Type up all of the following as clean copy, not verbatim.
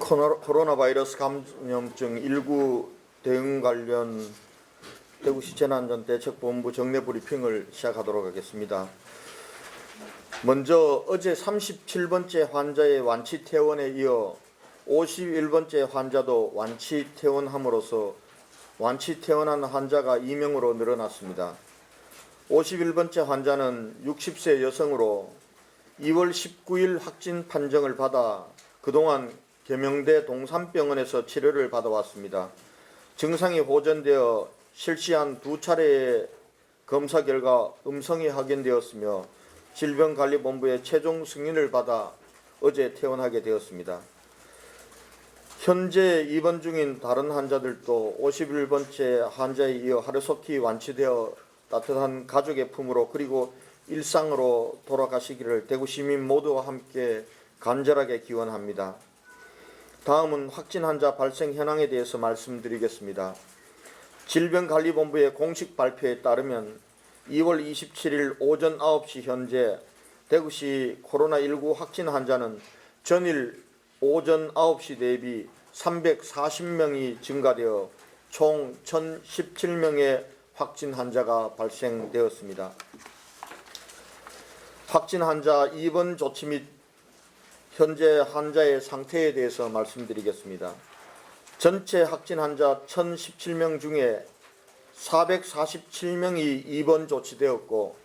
코로나 바이러스 감염증 19 대응 관련 대구시 재난안전대책본부 정례 브리핑을 시작하도록 하겠습니다. 먼저 어제 37번째 환자의 완치 퇴원에 이어 51번째 환자도 완치 퇴원함으로써 완치 퇴원한 환자가 2명으로 늘어났습니다. 51번째 환자는 60세 여성으로 2월 19일 확진 판정을 받아 그동안 계명대 동산병원에서 치료를 받아왔습니다. 증상이 호전되어 실시한 2차례의 검사 결과 음성이 확인되었으며 질병관리본부의 최종 승인을 받아 어제 퇴원하게 되었습니다. 현재 입원 중인 다른 환자들도 51번째 환자에 이어 하루속히 완치되어 따뜻한 가족의 품으로 그리고 일상으로 돌아가시기를 대구 시민 모두와 함께 간절하게 기원합니다. 다음은 확진 환자 발생 현황에 대해서 말씀드리겠습니다. 질병관리본부의 공식 발표에 따르면 2월 27일 오전 9시 현재 대구시 코로나19 확진 환자는 전일 오전 9시 대비 340명이 증가되어 총 1017명의 확진 환자가 발생되었습니다. 확진 환자 입원 조치 및 현재 환자의 상태에 대해서 말씀드리겠습니다. 전체 확진 환자 1017명 중에 447명이 입원 조치되었고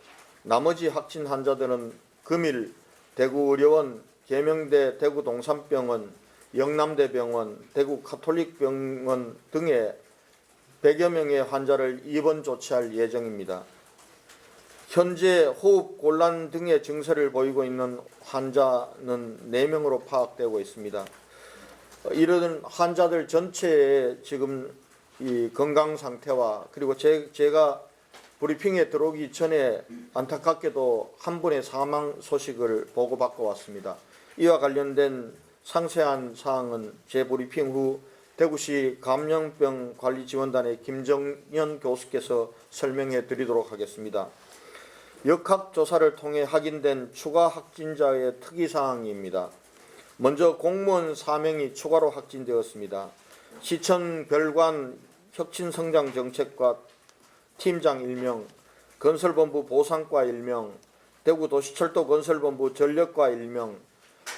나머지 확진 환자들은 금일 대구의료원, 계명대 대구동산병원, 영남대병원, 대구가톨릭병원 등에 100여 명의 환자를 입원 조치할 예정입니다. 현재 호흡 곤란 등의 증세를 보이고 있는 환자는 4명으로 파악되고 있습니다. 이런 환자들 전체의 지금 이 건강 상태와 그리고 제가 브리핑에 들어오기 전에 안타깝게도 한 분의 사망 소식을 보고받고 왔습니다. 이와 관련된 상세한 사항은 제 브리핑 후 대구시 감염병 관리지원단의 김정연 교수께서 설명해 드리도록 하겠습니다. 역학조사를 통해 확인된 추가 확진자의 특이사항입니다. 먼저 공무원 4명이 추가로 확진되었습니다. 시청 별관 혁신성장정책과 팀장 1명, 건설본부 보상과 1명, 대구도시철도 건설본부 전력과 1명,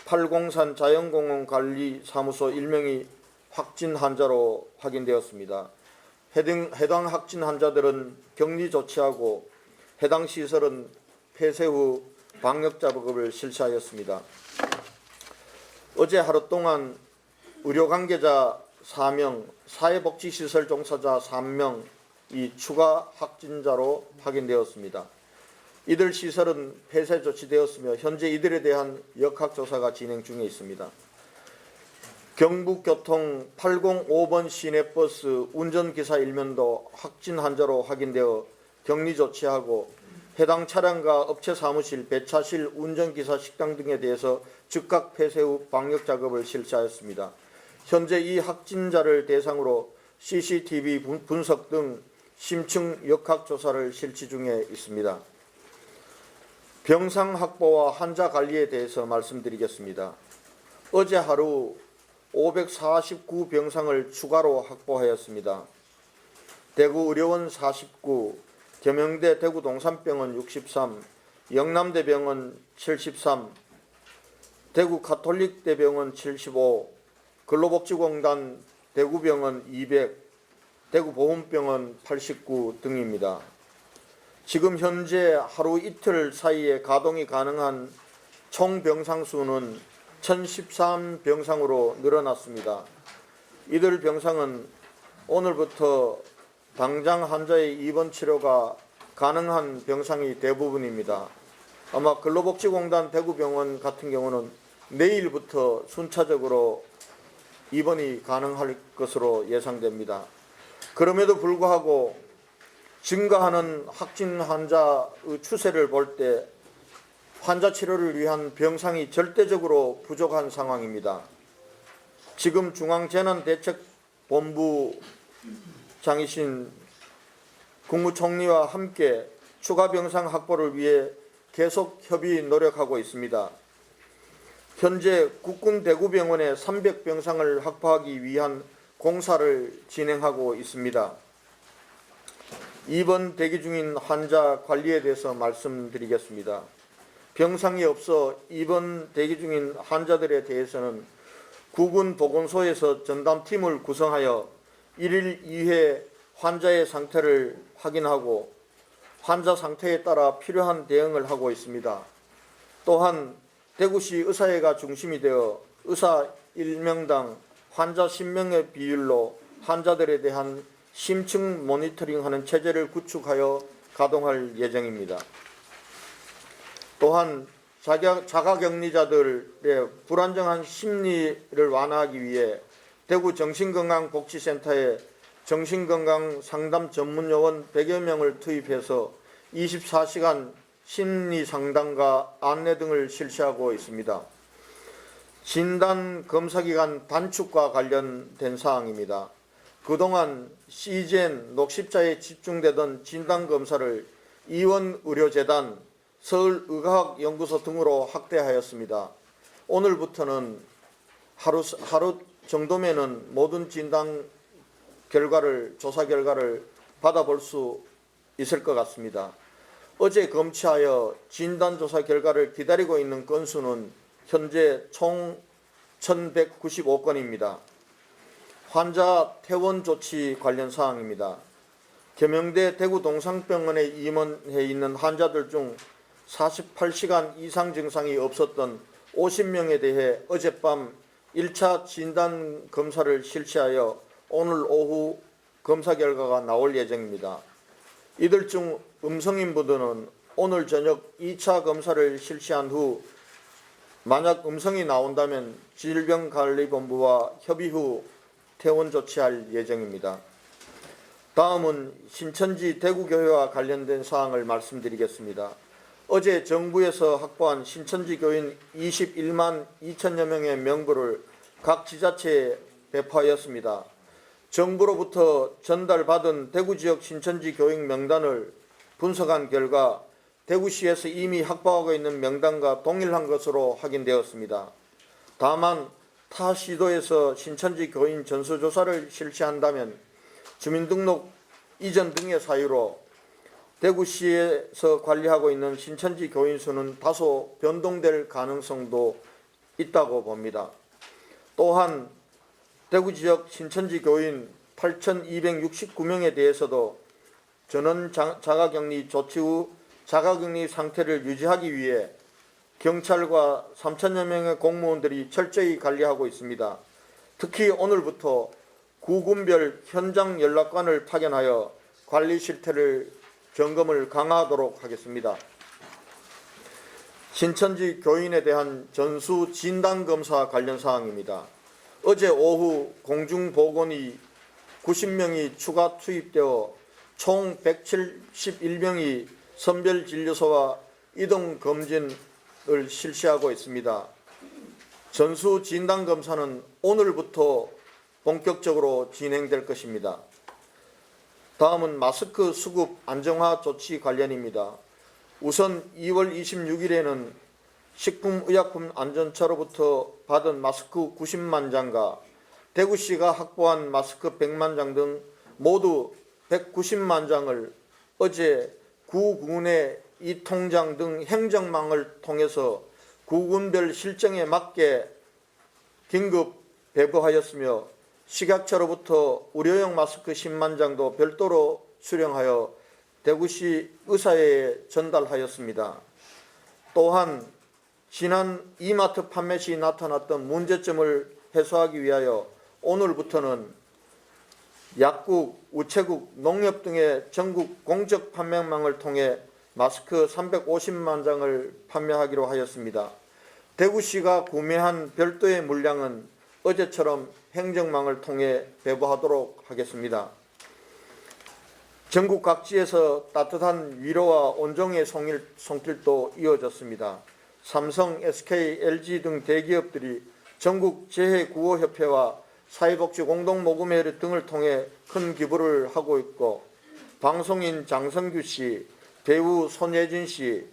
팔공산 자연공원관리사무소 1명이 확진 환자로 확인되었습니다. 해당 확진 환자들은 격리 조치하고 해당 시설은 폐쇄 후 방역 작업을 실시하였습니다. 어제 하루 동안 의료 관계자 4명, 사회복지시설 종사자 3명이 추가 확진자로 확인되었습니다. 이들 시설은 폐쇄 조치되었으며 현재 이들에 대한 역학조사가 진행 중에 있습니다. 경북교통 805번 시내버스 운전기사 1명도 확진 환자로 확인되어 격리 조치하고 해당 차량과 업체 사무실, 배차실, 운전기사 식당 등에 대해서 즉각 폐쇄 후 방역 작업을 실시하였습니다. 현재 이 확진자를 대상으로 CCTV 분석 등 심층 역학조사를 실시 중에 있습니다. 병상 확보와 환자 관리에 대해서 말씀드리겠습니다. 어제 하루 549병상을 추가로 확보하였습니다. 대구의료원 49, 계명대 대구동산병원 63, 영남대병원 73, 대구가톨릭대병원 75, 근로복지공단 대구병원 200, 대구보훈병원 89 등입니다. 지금 현재 하루 이틀 사이에 가동이 가능한 총 병상 수는 1013병상으로 늘어났습니다. 이들 병상은 오늘부터 당장 환자의 입원 치료가 가능한 병상이 대부분입니다. 아마 근로복지공단 대구병원 같은 경우는 내일부터 순차적으로 입원이 가능할 것으로 예상됩니다. 그럼에도 불구하고 증가하는 확진 환자의 추세를 볼 때 환자 치료를 위한 병상이 절대적으로 부족한 상황입니다. 지금 중앙재난대책본부장이신 국무총리와 함께 추가 병상 확보를 위해 계속 협의 노력하고 있습니다. 현재 국군 대구병원에 300병상을 확보하기 위한 공사를 진행하고 있습니다. 입원 대기 중인 환자 관리에 대해서 말씀드리겠습니다. 병상이 없어 입원 대기 중인 환자들에 대해서는 국군 보건소에서 전담팀을 구성하여 1일 2회 환자의 상태를 확인하고 환자 상태에 따라 필요한 대응을 하고 있습니다. 또한 대구시 의사회가 중심이 되어 의사 1명당 환자 10명의 비율로 환자들에 대한 심층 모니터링하는 체제를 구축하여 가동할 예정입니다. 또한 자가격리자들의 불안정한 심리를 완화하기 위해 대구 정신건강복지센터에 정신건강 상담 전문요원 100여 명을 투입해서 24시간 심리 상담과 안내 등을 실시하고 있습니다. 진단 검사기간 단축과 관련된 사항입니다. 그동안 시젠 녹십자에 집중되던 진단검사를 이원의료재단, 서울의과학연구소 등으로 확대하였습니다. 오늘부터는 하루 정도면은 모든 진단 결과를, 조사 결과를 받아볼 수 있을 것 같습니다. 어제 검취하여 진단조사 결과를 기다리고 있는 건수는 현재 총 1195건입니다. 환자 퇴원 조치 관련 사항입니다. 계명대 대구 동상병원에 입원해 있는 환자들 중 48시간 이상 증상이 없었던 50명에 대해 어젯밤 1차 진단 검사를 실시하여 오늘 오후 검사 결과가 나올 예정입니다. 이들 중 음성인 분들은 오늘 저녁 2차 검사를 실시한 후 만약 음성이 나온다면 질병관리본부와 협의 후 퇴원 조치할 예정입니다. 다음은 신천지 대구교회와 관련된 사항을 말씀드리겠습니다. 어제 정부에서 확보한 신천지 교인 21만 2천여 명의 명부를 각 지자체에 배포하였습니다. 정부로부터 전달받은 대구지역 신천지 교인 명단을 분석한 결과 대구시에서 이미 확보하고 있는 명단과 동일한 것으로 확인되었습니다. 다만 타 시도에서 신천지 교인 전수조사를 실시한다면 주민등록 이전 등의 사유로 대구시에서 관리하고 있는 신천지 교인 수는 다소 변동될 가능성도 있다고 봅니다. 또한 대구 지역 신천지 교인 8,269명에 대해서도 전원 자가격리 조치 후 자가격리 상태를 유지하기 위해 경찰과 3천여 명의 공무원들이 철저히 관리하고 있습니다. 특히 오늘부터 구군별 현장 연락관을 파견하여 관리 실태를 점검을 강화하도록 하겠습니다. 신천지 교인에 대한 전수 진단검사 관련 사항입니다. 어제 오후 공중보건이 90명이 추가 투입되어 총 171명이 선별진료소와 이동검진을 실시하고 있습니다. 전수 진단검사는 오늘부터 본격적으로 진행될 것입니다. 다음은 마스크 수급 안정화 조치 관련입니다. 우선 2월 26일에는 식품의약품안전처로부터 받은 마스크 90만 장과 대구시가 확보한 마스크 100만 장 등 모두 190만 장을 어제 구군의 이통장 등 행정망을 통해서 구군별 실정에 맞게 긴급 배부하였으며 식약처로부터 의료용 마스크 10만 장도 별도로 수령하여 대구시 의사회에 전달하였습니다. 또한 지난 이마트 판매 시 나타났던 문제점을 해소하기 위하여 오늘부터는 약국, 우체국, 농협 등의 전국 공적 판매망을 통해 마스크 350만 장을 판매하기로 하였습니다. 대구시가 구매한 별도의 물량은 어제처럼 행정망을 통해 배부하도록 하겠습니다. 전국 각지에서 따뜻한 위로와 온정의 손길도 이어졌습니다. 삼성, SK, LG 등 대기업들이 전국 재해구호협회와 사회복지공동모금회 등을 통해 큰 기부를 하고 있고 방송인 장성규 씨, 배우 손예진 씨,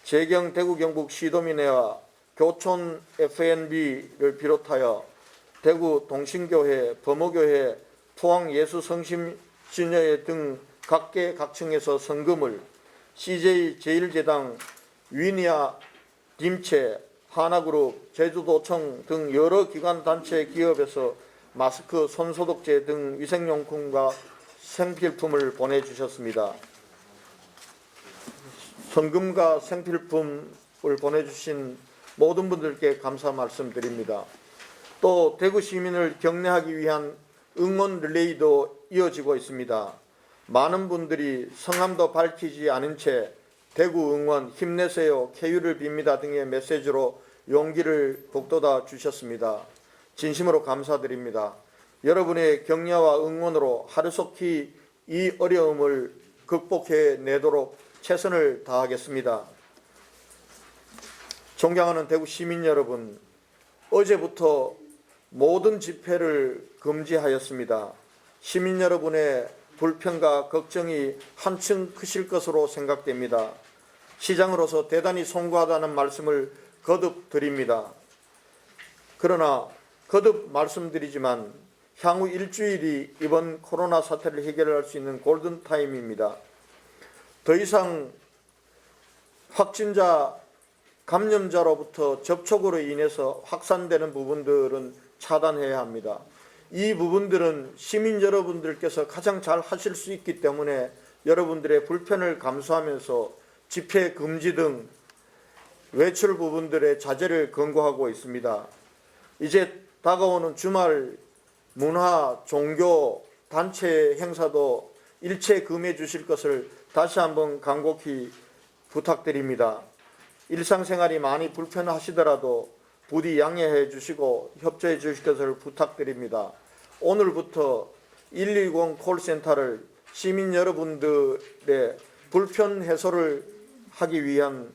재경 대구경북 시도민회와 교촌 FNB를 비롯하여 대구 동신교회, 범어교회, 포항예수성심신여회 등 각계각층에서 성금을 CJ 제일제당, 위니아 딤체, 하나그룹, 제주도청 등 여러 기관 단체 기업에서 마스크, 손소독제 등 위생용품과 생필품을 보내주셨습니다. 성금과 생필품을 보내주신 모든 분들께 감사 말씀드립니다. 또 대구 시민을 격려하기 위한 응원 릴레이도 이어지고 있습니다. 많은 분들이 성함도 밝히지 않은 채 대구 응원, 힘내세요, 쾌유를 빕니다 등의 메시지로 용기를 북돋아 주셨습니다. 진심으로 감사드립니다. 여러분의 격려와 응원으로 하루속히 이 어려움을 극복해내도록 최선을 다하겠습니다. 존경하는 대구 시민 여러분, 어제부터 모든 집회를 금지하였습니다. 시민 여러분의 불편과 걱정이 한층 크실 것으로 생각됩니다. 시장으로서 대단히 송구하다는 말씀을 거듭 드립니다. 그러나 거듭 말씀드리지만 향후 일주일이 이번 코로나 사태를 해결할 수 있는 골든타임입니다. 더 이상 확진자, 감염자로부터 접촉으로 인해서 확산되는 부분들은 차단해야 합니다. 이 부분들은 시민 여러분들께서 가장 잘 하실 수 있기 때문에 여러분들의 불편을 감수하면서 집회 금지 등 외출 부분들의 자제를 권고하고 있습니다. 이제 다가오는 주말 문화, 종교, 단체 행사도 일체 금해 주실 것을 다시 한번 간곡히 부탁드립니다. 일상생활이 많이 불편하시더라도 부디 양해해 주시고 협조해 주실 것을 부탁드립니다. 오늘부터 120 콜센터를 시민 여러분들의 불편 해소를 하기 위한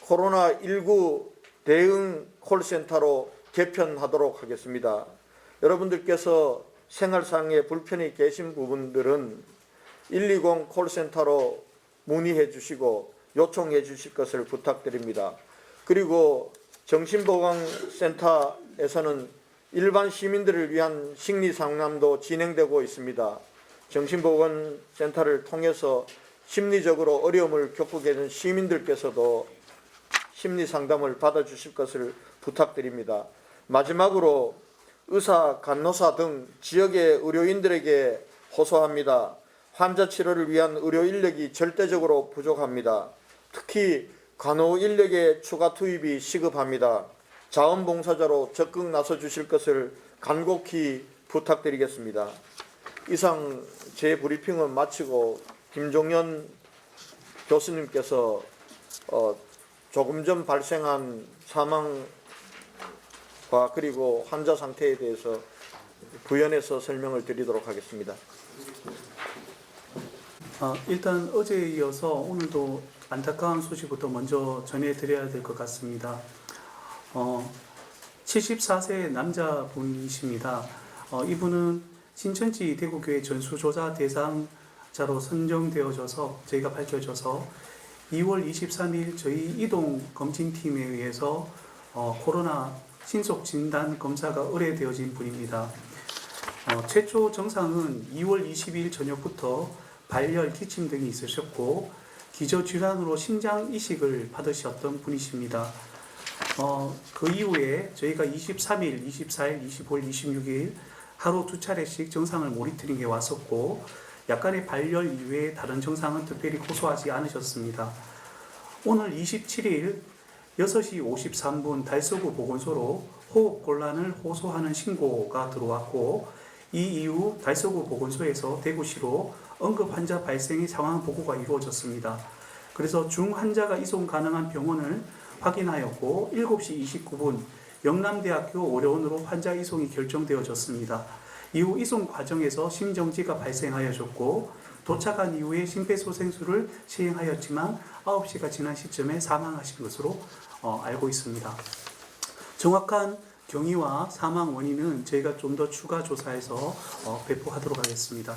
코로나19 대응 콜센터로 개편하도록 하겠습니다. 여러분들께서 생활상의 불편이 계신 부분들은 120 콜센터로 문의해 주시고 요청해 주실 것을 부탁드립니다. 그리고 정신보건센터에서는 일반 시민들을 위한 심리상담도 진행되고 있습니다. 정신보건센터를 통해서 심리적으로 어려움을 겪고 계신 시민들께서도 심리상담을 받아주실 것을 부탁드립니다. 마지막으로 의사, 간호사 등 지역의 의료인들에게 호소합니다. 환자 치료를 위한 의료 인력이 절대적으로 부족합니다. 특히 간호 인력의 추가 투입이 시급합니다. 자원봉사자로 적극 나서 주실 것을 간곡히 부탁드리겠습니다. 이상 제 브리핑은 마치고 김종연 교수님께서 조금 전 발생한 사망과 그리고 환자 상태에 대해서 부연해서 설명을 드리도록 하겠습니다. 일단 어제에 이어서 오늘도 안타까운 소식부터 먼저 전해드려야 될 것 같습니다. 74세 남자분이십니다. 이분은 신천지 대구교회 전수조사 대상자로 선정되어져서 저희가 밝혀져서 2월 23일 저희 이동 검진팀에 의해서 코로나 신속 진단 검사가 의뢰되어진 분입니다. 최초 증상은 2월 22일 저녁부터 발열, 기침 등이 있으셨고 기저질환으로 심장 이식을 받으셨던 분이십니다. 그 이후에 저희가 23일, 24일, 25일, 26일 하루 2차례씩 증상을 모니터링해 왔었고 약간의 발열 이외에 다른 증상은 특별히 호소하지 않으셨습니다. 오늘 27일 6시 53분 달서구 보건소로 호흡곤란을 호소하는 신고가 들어왔고 이 이후 달서구 보건소에서 대구시로 응급환자 발생의 상황 보고가 이루어졌습니다. 그래서 중환자가 이송 가능한 병원을 확인하였고 7시 29분 영남대학교 오려원으로 환자 이송이 결정되어졌습니다. 이후 이송 과정에서 심정지가 발생하여졌고 도착한 이후에 심폐소생술을 시행하였지만 9시가 지난 시점에 사망하신 것으로 알고 있습니다. 정확한 경위와 사망 원인은 저희가 좀 더 추가 조사해서 배포하도록 하겠습니다.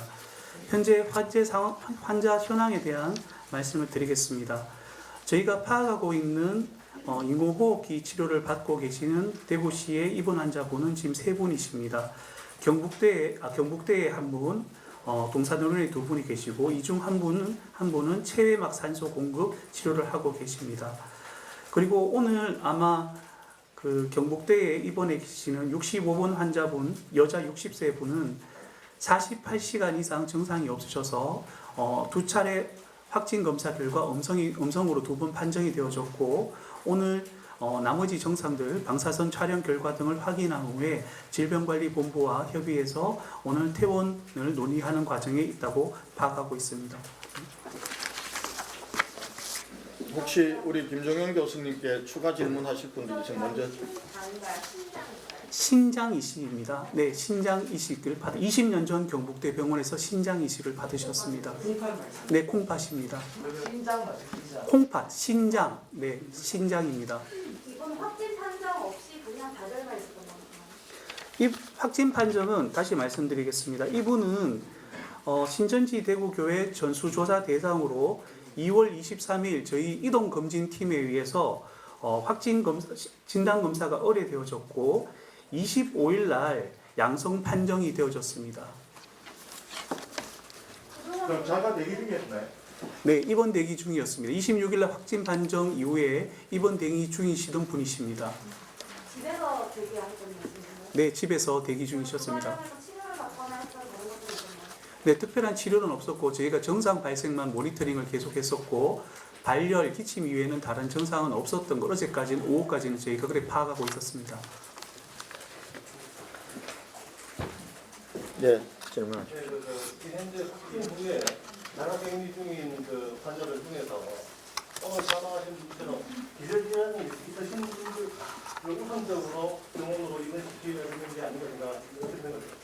현재 환자 현황에 대한 말씀을 드리겠습니다. 저희가 파악하고 있는 인공호흡기 치료를 받고 계시는 대구시의 입원 환자분은 지금 3분이십니다. 경북대에 1분, 동산의료원에 2분이 계시고 이 중 한 분은 체외막 산소 공급 치료를 하고 계십니다. 그리고 오늘 아마 그 경북대에 입원해 계시는 65번 환자분, 여자 60세 분은 48시간 이상 증상이 없으셔서 2차례 확진 검사 결과 음성으로 2번 판정이 되어졌고 오늘 나머지 정상들 방사선 촬영 결과 등을 확인한 후에 질병관리본부와 협의해서 오늘 퇴원을 논의하는 과정에 있다고 파악하고 있습니다. 혹시 우리 김종영 교수님께 추가 질문하실 분들 있으면 먼저. 신장 이식입니다. 네, 신장 이식을 20년 전 경북대 병원에서 신장 이식을 받으셨습니다. 네, 콩팥입니다. 콩팥, 신장, 네, 신장입니다. 이번 확진 판정 없이 그냥 다 결과 있었던 건가요? 이 확진 판정은 다시 말씀드리겠습니다. 이분은 신천지 대구교회 전수조사 대상으로 2월 23일 저희 이동검진팀에 의해서 확진 진단 검사가 의뢰되어졌고 25일 날 양성 판정이 되어졌습니다. 그럼 자가 대기 중이었나요? 네, 입원 대기 중이었습니다. 26일 날 확진 판정 이후에 입원 대기 중이시던 분이십니다. 집에서 대기하셨던 말씀이신가요? 네, 집에서 대기 중이셨습니다. 치료를 받거나 했던 그런 것도 있었나요? 네, 특별한 치료는 없었고 저희가 증상 발생만 모니터링을 계속했었고 발열, 기침 이외에는 다른 증상은 없었던 걸 어제까지는 오후까지는 저희가 그렇게 파악하고 있었습니다. 네, 질문하시죠. 현재 확진 후에 자가격리 중인 그 환자들 중에서 오늘 사망하신 분처럼 기저질환이 있으신 분들을 우선적으로 병원으로 입원시키는 게 아닌가 생각합니다.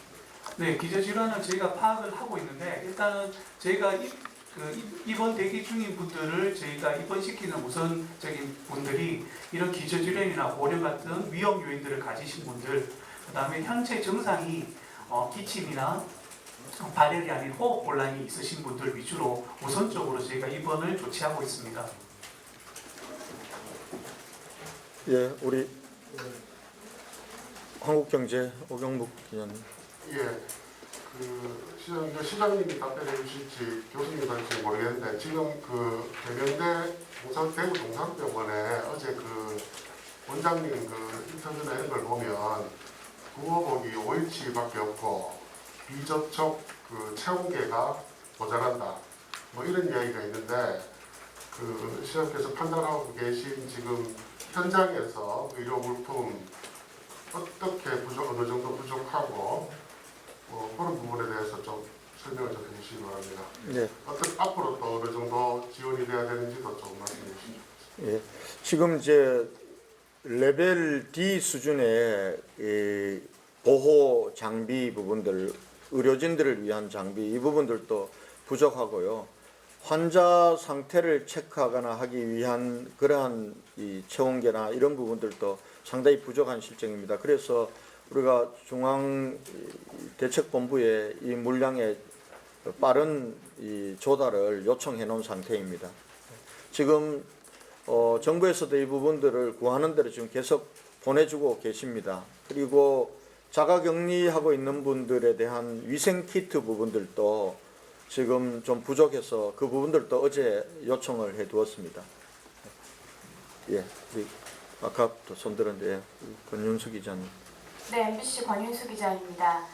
네, 기저질환은 저희가 파악을 하고 있는데 일단은 저희가 입원 대기 중인 분들을 저희가 입원시키는 우선적인 분들이 이런 기저질환이나 고령 같은 위험 요인들을 가지신 분들, 그다음에 현재 증상이 기침이나 발열이 아닌 호흡곤란이 있으신 분들 위주로 우선적으로 저희가 입원을 조치하고 있습니다. 예, 우리 한국경제 오경묵 기자님. 예, 시장님이 답변해 주실지 교수님이 될지 모르겠는데 지금 대면대 대구 동산병원에 어제 원장님 인터뷰나 이런 걸 보면 구호복이 5일치밖에 없고 비접촉 체온계가 모자란다 뭐 이런 이야기가 있는데 시장께서 판단하고 계신 지금 현장에서 의료 물품 어떻게 어느 정도 부족하고 그런 부분에 대해서 좀 설명을 좀 해주시기 바랍니다. 네. 앞으로 또 어느 정도 지원이 돼야 되는지도 좀 말씀해 주시죠. 예, 지금 이제 레벨 D 수준의 이 보호 장비 부분들, 의료진들을 위한 장비 이 부분들도 부족하고요. 환자 상태를 체크하거나 하기 위한 그러한 이 체온계나 이런 부분들도 상당히 부족한 실정입니다. 그래서 우리가 중앙대책본부에 이 물량의 빠른 이 조달을 요청해 놓은 상태입니다. 지금 정부에서도 이 부분들을 구하는 대로 지금 계속 보내주고 계십니다. 그리고 자가격리하고 있는 분들에 대한 위생키트 부분들도 지금 좀 부족해서 그 부분들도 어제 요청을 해 두었습니다. 예, 우리 아까 또 손들었는데 권윤수 기자님. 네, MBC 권윤수 기자입니다.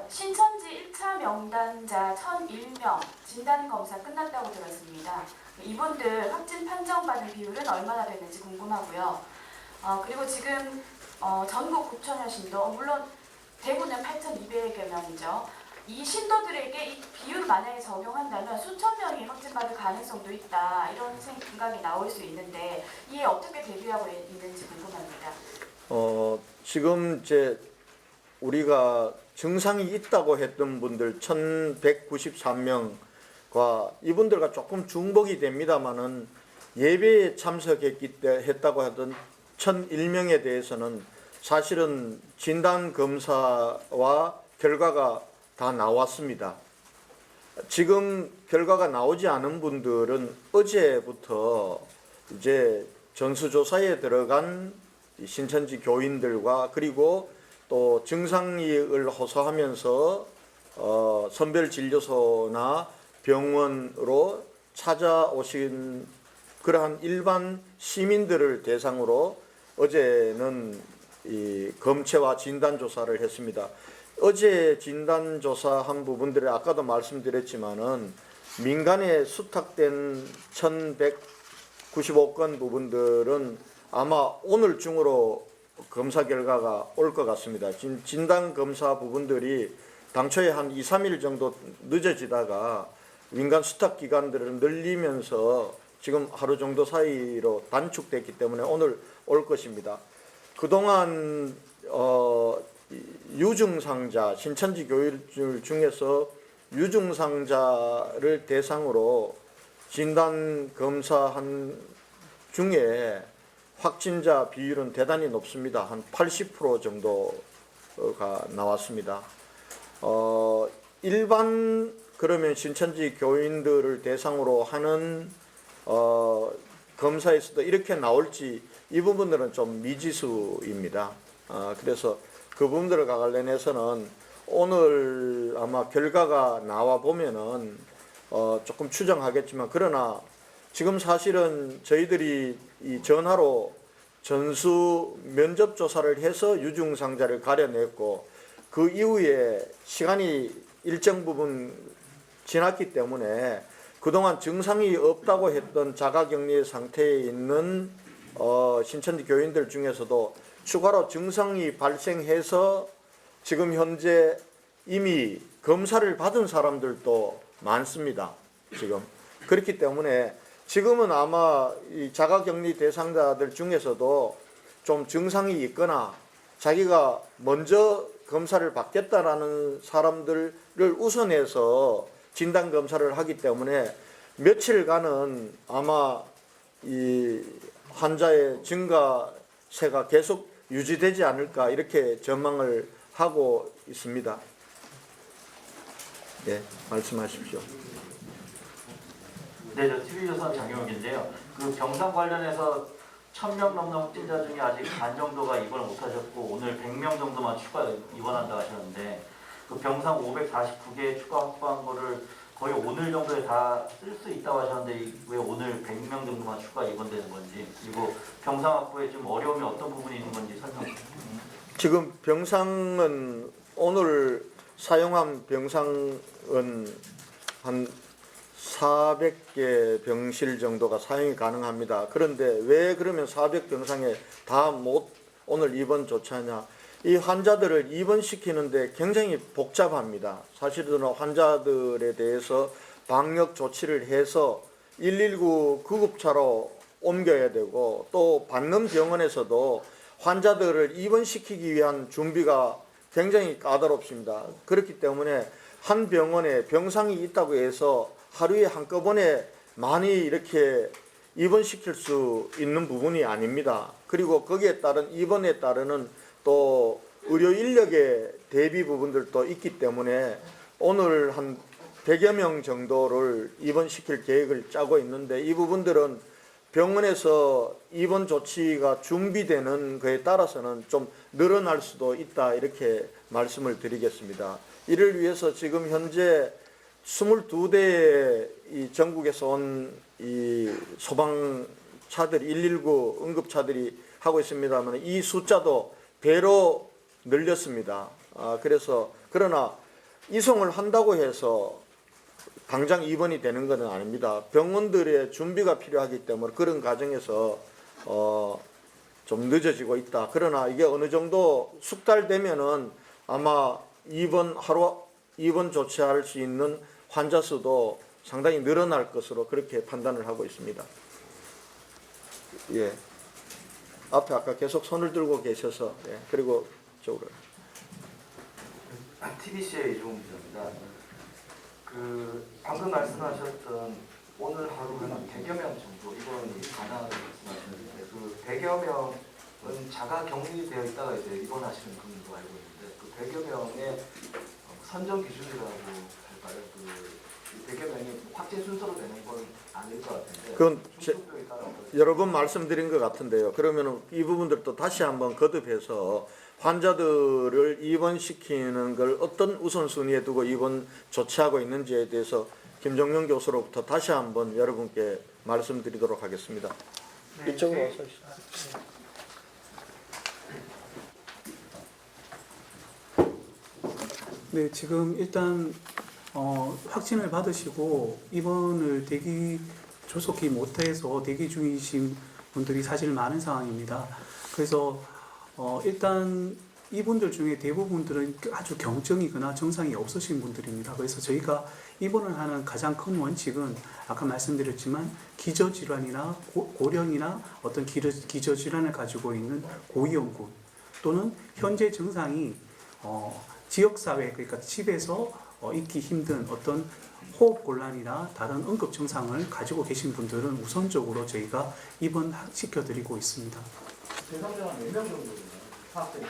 신천지 1차 명단자 1001명 진단검사 끝났다고 들었습니다. 이분들 확진 판정받은 비율은 얼마나 되는지 궁금하고요. 그리고 지금 전국 9천여 신도, 물론 대구는 8,200여 명이죠. 이 신도들에게 이 비율 만약에 적용한다면 수천 명이 확진받을 가능성도 있다, 이런 생각이 나올 수 있는데 이에 어떻게 대비하고 있는지 궁금합니다. 지금 이제 우리가 증상이 있다고 했던 분들 1,193명과 이분들과 조금 중복이 됩니다만은 예배에 참석했다고 하던 1,001명에 대해서는 사실은 진단 검사와 결과가 다 나왔습니다. 지금 결과가 나오지 않은 분들은 어제부터 이제 전수조사에 들어간 이 신천지 교인들과 그리고 또 증상을 호소하면서 선별진료소나 병원으로 찾아오신 그러한 일반 시민들을 대상으로 어제는 이 검체와 진단조사를 했습니다. 어제 진단조사한 부분들을 아까도 말씀드렸지만은 민간에 수탁된 1195건 부분들은 아마 오늘 중으로 검사 결과가 올 것 같습니다. 진단검사 부분들이 당초에 한 2, 3일 정도 늦어지다가 민간 수탁 기간들을 늘리면서 지금 하루 정도 사이로 단축됐기 때문에 오늘 올 것입니다. 그동안 유증상자, 신천지 교인들 중에서 유증상자를 대상으로 진단검사한 중에 확진자 비율은 대단히 높습니다. 한 80% 정도가 나왔습니다. 일반 그러면 신천지 교인들을 대상으로 하는 검사에서도 이렇게 나올지 이 부분들은 좀 미지수입니다. 그래서 그 부분들과 관련해서는 오늘 아마 결과가 나와 보면은 조금 추정하겠지만 그러나 지금 사실은 저희들이 이 전화로 전수 면접 조사를 해서 유증상자를 가려냈고 그 이후에 시간이 일정 부분 지났기 때문에 그동안 증상이 없다고 했던 자가격리 상태에 있는 신천지 교인들 중에서도 추가로 증상이 발생해서 지금 현재 이미 검사를 받은 사람들도 많습니다. 지금 그렇기 때문에 지금은 아마 이 자가격리 대상자들 중에서도 좀 증상이 있거나 자기가 먼저 검사를 받겠다라는 사람들을 우선해서 진단검사를 하기 때문에 며칠간은 아마 이 환자의 증가세가 계속 유지되지 않을까 이렇게 전망을 하고 있습니다. 네, 말씀하십시오. 네, 저 TV조선 장영욱인데요. 그 병상 관련해서 1000명 넘는 확진자 중에 아직 반 정도가 입원을 못하셨고 오늘 100명 정도만 추가 입원한다 하셨는데 그 병상 549개 추가 확보한 거를 거의 오늘 정도에 다 쓸 수 있다고 하셨는데 왜 오늘 100명 정도만 추가 입원되는 건지 그리고 병상 확보에 좀 어려움이 어떤 부분이 있는 건지 설명 주세요. 지금 병상은 오늘 사용한 병상은 한 400개 병실 정도가 사용이 가능합니다. 그런데 왜 그러면 400병상에 다 못 오늘 입원 조치하냐? 이 환자들을 입원시키는데 굉장히 복잡합니다. 사실은 환자들에 대해서 방역 조치를 해서 119 구급차로 옮겨야 되고 또 받는 병원에서도 환자들을 입원시키기 위한 준비가 굉장히 까다롭습니다. 그렇기 때문에 한 병원에 병상이 있다고 해서 하루에 한꺼번에 많이 이렇게 입원시킬 수 있는 부분이 아닙니다. 그리고 거기에 따른 입원에 따르는 또 의료 인력의 대비 부분들도 있기 때문에 오늘 한 100여 명 정도를 입원시킬 계획을 짜고 있는데 이 부분들은 병원에서 입원 조치가 준비되는 거에 따라서는 좀 늘어날 수도 있다 이렇게 말씀을 드리겠습니다. 이를 위해서 지금 현재 22대의 이 전국에서 온 이 소방차들 119 응급차들이 하고 있습니다만 이 숫자도 배로 늘렸습니다. 그래서 그러나 이송을 한다고 해서 당장 입원이 되는 것은 아닙니다. 병원들의 준비가 필요하기 때문에 그런 과정에서 좀 늦어지고 있다. 그러나 이게 어느 정도 숙달되면은 아마 입원 조치할 수 있는 환자 수도 상당히 늘어날 것으로 그렇게 판단을 하고 있습니다. 예. 앞에 아까 계속 손을 들고 계셔서 예. 그리고 저쪽으로. TBC의 이종훈 기자입니다. 그 방금 말씀하셨던 오늘 하루 한 100여 명 정도 입원이 가능하다고 말씀하셨는데 그 100여 명은 자가 격리되어 있다가 이제 입원하시는 분도 알고 있는데 그 100여 명의 선정 기준이라고 할까요? 그 대개명이 확진 순서로 되는 건 아닐 것 같은데 그건 중속도에 따라 여러 번 말씀드린 것 같은데요. 그러면 이 부분들도 다시 한번 거듭해서 환자들을 입원시키는 걸 어떤 우선순위에 두고 입원 조치하고 있는지에 대해서 김종영 교수로부터 다시 한번 여러분께 말씀드리도록 하겠습니다. 이쪽으로 와서. 네, 지금 일단 확진을 받으시고 입원을 조속히 못해서 대기 중이신 분들이 사실 많은 상황입니다. 그래서 일단 이분들 중에 대부분들은 아주 경증이거나 증상이 없으신 분들입니다. 그래서 저희가 입원을 하는 가장 큰 원칙은 아까 말씀드렸지만 기저질환이나 고령이나 어떤 기저질환을 가지고 있는 고위험군 또는 현재 증상이 지역사회, 그러니까 집에서 있기 힘든 어떤 호흡 곤란이나 다른 응급 증상을 가지고 계신 분들은 우선적으로 저희가 입원시켜드리고 있습니다. 대상자가 몇 명 정도 파악되는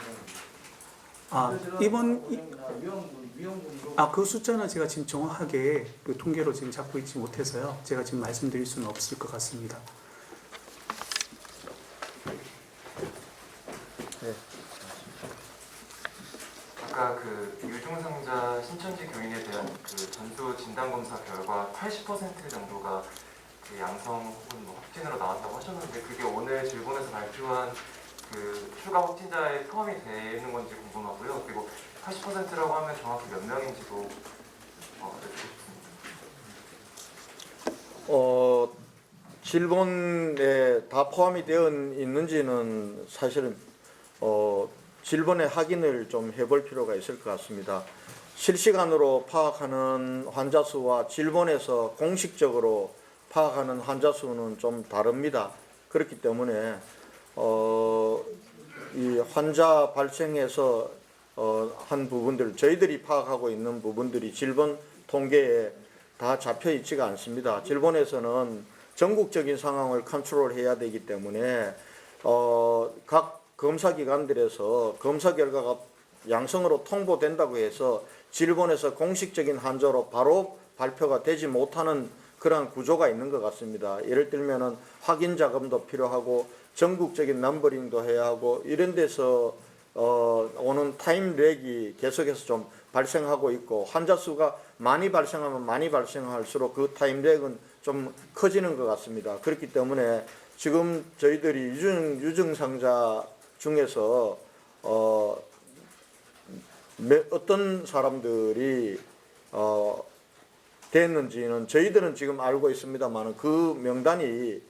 그 숫자는 제가 지금 정확하게 그 통계로 지금 잡고 있지 못해서요. 제가 지금 말씀드릴 수는 없을 것 같습니다. 아까 그 유증상자 신천지 교인에 대한 그 전수 진단 검사 결과 80% 정도가 그 양성 혹은 뭐 확진으로 나왔다고 하셨는데 그게 오늘 질본에서 발표한 그 추가 확진자에 포함이 되는 건지 궁금하고요. 그리고 80%라고 하면 정확히 몇 명인지도 여쭙고 싶습니다. 질본에 다 포함이 되어 있는지는 사실은 질본의 확인을 좀 해볼 필요가 있을 것 같습니다. 실시간으로 파악하는 환자 수와 질본에서 공식적으로 파악하는 환자 수는 좀 다릅니다. 그렇기 때문에 이 환자 발생해서 한 부분들 저희들이 파악하고 있는 부분들이 질본 통계에 다 잡혀 있지가 않습니다. 질본에서는 전국적인 상황을 컨트롤해야 되기 때문에 각 검사 기관들에서 검사 결과가 양성으로 통보된다고 해서 질본에서 공식적인 환자로 바로 발표가 되지 못하는 그러한 구조가 있는 것 같습니다. 예를 들면은 확인 자금도 필요하고 전국적인 넘버링도 해야 하고 이런 데서 오는 타임 렉이 계속해서 좀 발생하고 있고 환자 수가 많이 발생하면 많이 발생할수록 그 타임 렉은 좀 커지는 것 같습니다. 그렇기 때문에 지금 저희들이 유증상자 중에서 어떤 사람들이 됐는지는 저희들은 지금 알고 있습니다만 그 명단이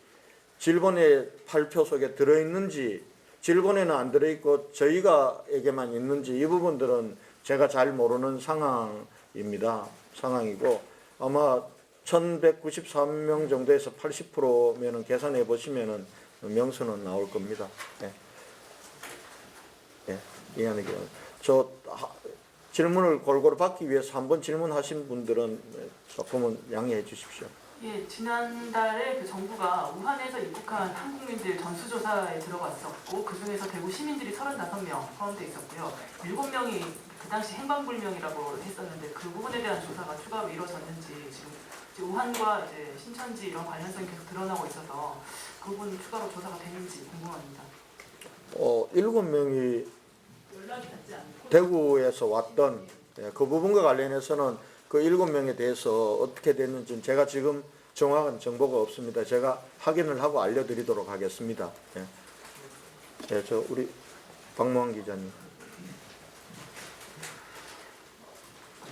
질본의 발표 속에 들어있는지 질본에는 안 들어있고 저희가에게만 있는지 이 부분들은 제가 잘 모르는 상황이고 아마 1193명 정도에서 80%면은 계산해 보시면은 명수는 나올 겁니다. 이해하는 게 질문을 골고루 받기 위해서 한번 질문하신 분들은 조금은 양해해 주십시오. 예, 지난달에 그 정부가 우한에서 입국한 한국민들 전수조사에 들어갔었고 그 중에서 대구 시민들이 35명 포함되어 있었고요. 7명이 그 당시 행방불명이라고 했었는데 그 부분에 대한 조사가 추가로 이루어졌는지 지금 우한과 이제 신천지 이런 관련성이 계속 드러나고 있어서 그 부분 추가로 조사가 되는지 궁금합니다. 7명이 연락이 닿지 않고 대구에서 왔던 그 부분과 관련해서는 그 7명에 대해서 어떻게 됐는지는 제가 지금 정확한 정보가 없습니다. 제가 확인을 하고 알려드리도록 하겠습니다. 저 우리 박무환 기자님.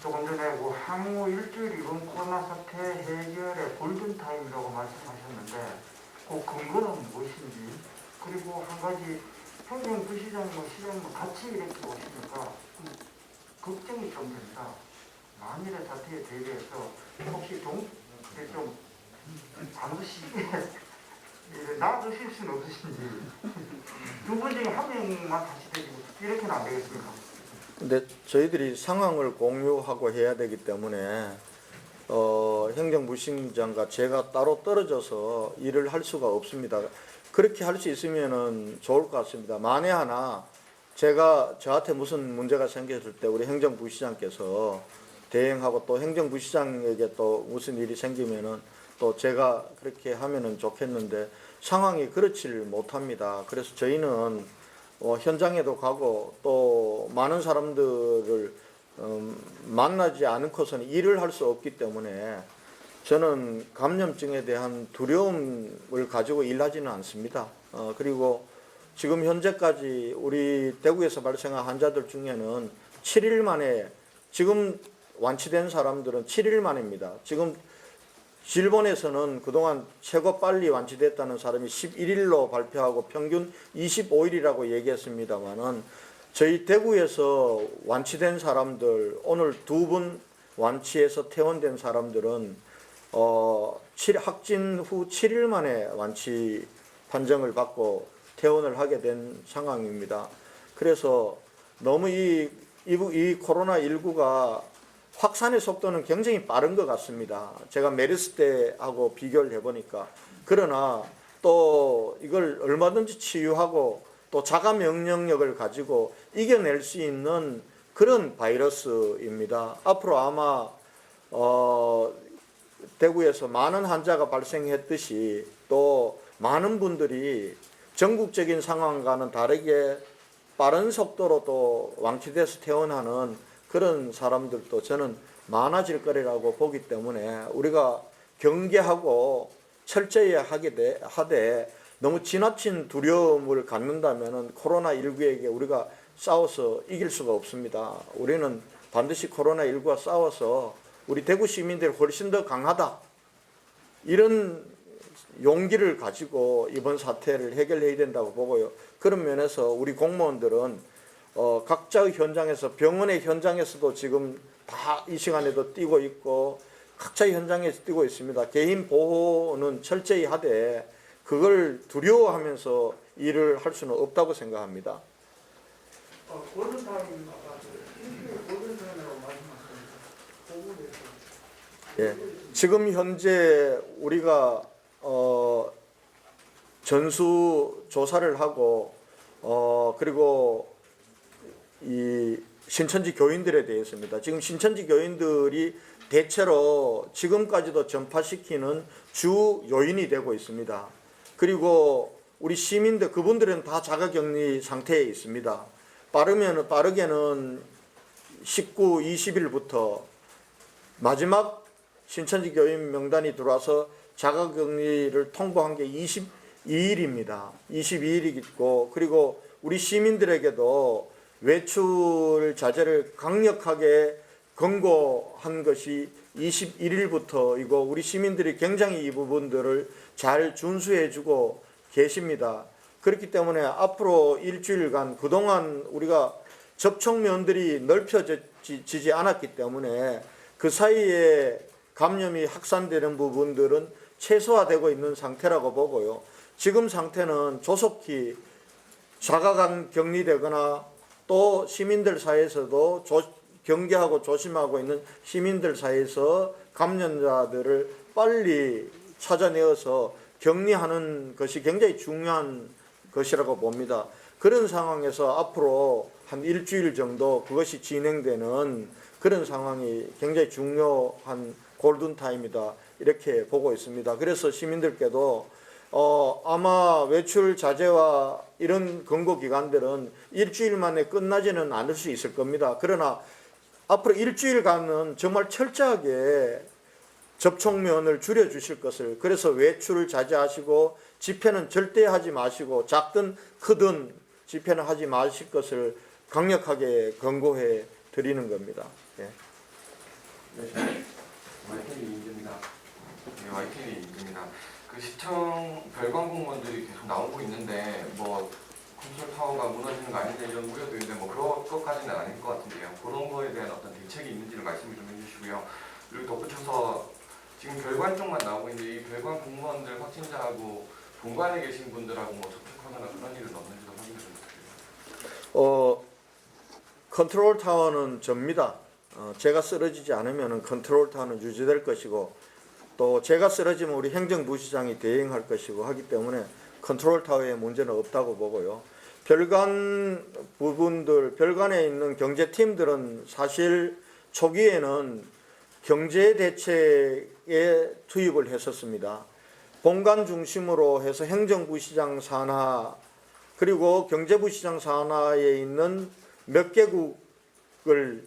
조금 전에 뭐 향후 일주일 이번 코로나 사태 해결의 골든타임이라고 말씀하셨는데 그 근거는 무엇인지 그리고 한 가지 행정부시장과 시장과 같이 이렇게 오시니까 걱정이 좀 된다. 만일의 사태에 대비해서 혹시 좀 반드시 놔두실 수는 없으신지 두 분 중에 한 명만 다시 되고 이렇게는 안 되겠습니까? 근데 저희들이 상황을 공유하고 해야 되기 때문에 행정부시장과 제가 따로 떨어져서 일을 할 수가 없습니다. 그렇게 할 수 있으면은 좋을 것 같습니다. 만에 하나 저한테 무슨 문제가 생겼을 때 우리 행정부시장께서 대행하고 또 행정부시장에게 또 무슨 일이 생기면은 또 제가 그렇게 하면은 좋겠는데 상황이 그렇지를 못합니다. 그래서 저희는 현장에도 가고 또 많은 사람들을 만나지 않고서는 일을 할 수 없기 때문에 저는 감염증에 대한 두려움을 가지고 일하지는 않습니다. 그리고 지금 현재까지 우리 대구에서 발생한 환자들 중에는 7일 만에, 지금 완치된 사람들은 7일 만입니다. 지금 일본에서는 그동안 최고 빨리 완치됐다는 사람이 11일로 발표하고 평균 25일이라고 얘기했습니다만은 저희 대구에서 완치된 사람들, 오늘 2분 완치해서 퇴원된 사람들은 확진 후 7일 만에 완치 판정을 받고 퇴원을 하게 된 상황입니다. 그래서 너무 이 코로나19가 확산의 속도는 굉장히 빠른 것 같습니다. 제가 메르스 때하고 비교를 해보니까. 그러나 또 이걸 얼마든지 치유하고 또 자가 면역력을 가지고 이겨낼 수 있는 그런 바이러스입니다. 앞으로 아마 대구에서 많은 환자가 발생했듯이 또 많은 분들이 전국적인 상황과는 다르게 빠른 속도로 또 완치돼서 퇴원하는 그런 사람들도 저는 많아질 거라고 보기 때문에 우리가 경계하고 철저히 하되 너무 지나친 두려움을 갖는다면 코로나19에게 우리가 싸워서 이길 수가 없습니다. 우리는 반드시 코로나19와 싸워서 우리 대구 시민들이 훨씬 더 강하다, 이런 용기를 가지고 이번 사태를 해결해야 된다고 보고요. 그런 면에서 우리 공무원들은 각자의 현장에서, 병원의 현장에서도 지금 다 이 시간에도 뛰고 있고 각자의 현장에서 뛰고 있습니다. 개인 보호는 철저히 하되 그걸 두려워하면서 일을 할 수는 없다고 생각합니다. 골든타임 아까 일주일 골든타임이라고 말씀하셨는데 그 부분에 예, 지금 현재 우리가 전수 조사를 하고 그리고 이 신천지 교인들에 대해서입니다. 지금 신천지 교인들이 대체로 지금까지도 전파시키는 주 요인이 되고 있습니다. 그리고 우리 시민들, 그분들은 다 자가격리 상태에 있습니다. 빠르게는 19, 20일부터 마지막 신천지 교인 명단이 들어와서 자가격리를 통보한 게 22일입니다. 22일이고, 그리고 우리 시민들에게도 외출 자제를 강력하게 권고한 것이 21일부터이고 우리 시민들이 굉장히 이 부분들을 잘 준수해주고 계십니다. 그렇기 때문에 앞으로 일주일간 그동안 우리가 접촉면들이 넓혀지지 않았기 때문에 그 사이에 감염이 확산되는 부분들은 최소화되고 있는 상태라고 보고요. 지금 상태는 조속히 자가 격리되거나 또 시민들 사이에서도 경계하고 조심하고 있는 시민들 사이에서 감염자들을 빨리 찾아내어서 격리하는 것이 굉장히 중요한 것이라고 봅니다. 그런 상황에서 앞으로 한 일주일 정도 그것이 진행되는 그런 상황이 굉장히 중요한 골든타임이다, 이렇게 보고 있습니다. 그래서 시민들께도 아마 외출 자제와 이런 권고기관들은 일주일 만에 끝나지는 않을 수 있을 겁니다. 그러나 앞으로 일주일간은 정말 철저하게 접촉면을 줄여주실 것을, 그래서 외출을 자제하시고 집회는 절대 하지 마시고 작든 크든 집회는 하지 마실 것을 강력하게 권고해 드리는 겁니다. 예. YTV 임기입니다. 네, YTV 임기입니다. 그 시청 별관 공무원들이 계속 나오고 있는데 뭐 컨트롤 타워가 무너지는 거 아닌데 이런 우려도 있는데 뭐 그런 것까지는 아닐 것 같은데요. 그런 거에 대한 어떤 대책이 있는지를 말씀을 좀 해주시고요. 그리고 덧붙여서 지금 별관 쪽만 나오고 있는데 이 별관 공무원들 확진자하고 본관에 계신 분들하고 뭐 접촉하거나 그런 일은 없는지도 확인을 좀 부탁드립니다. 컨트롤 타워는 접니다. 제가 쓰러지지 않으면 컨트롤 타워는 유지될 것이고 또 제가 쓰러지면 우리 행정부시장이 대행할 것이고 하기 때문에 컨트롤 타워에 문제는 없다고 보고요. 별관 부분들, 별관에 있는 경제팀들은 사실 초기에는 경제 대책에 투입을 했었습니다. 본관 중심으로 해서 행정부시장 산하 그리고 경제부시장 산하에 있는 몇 개국을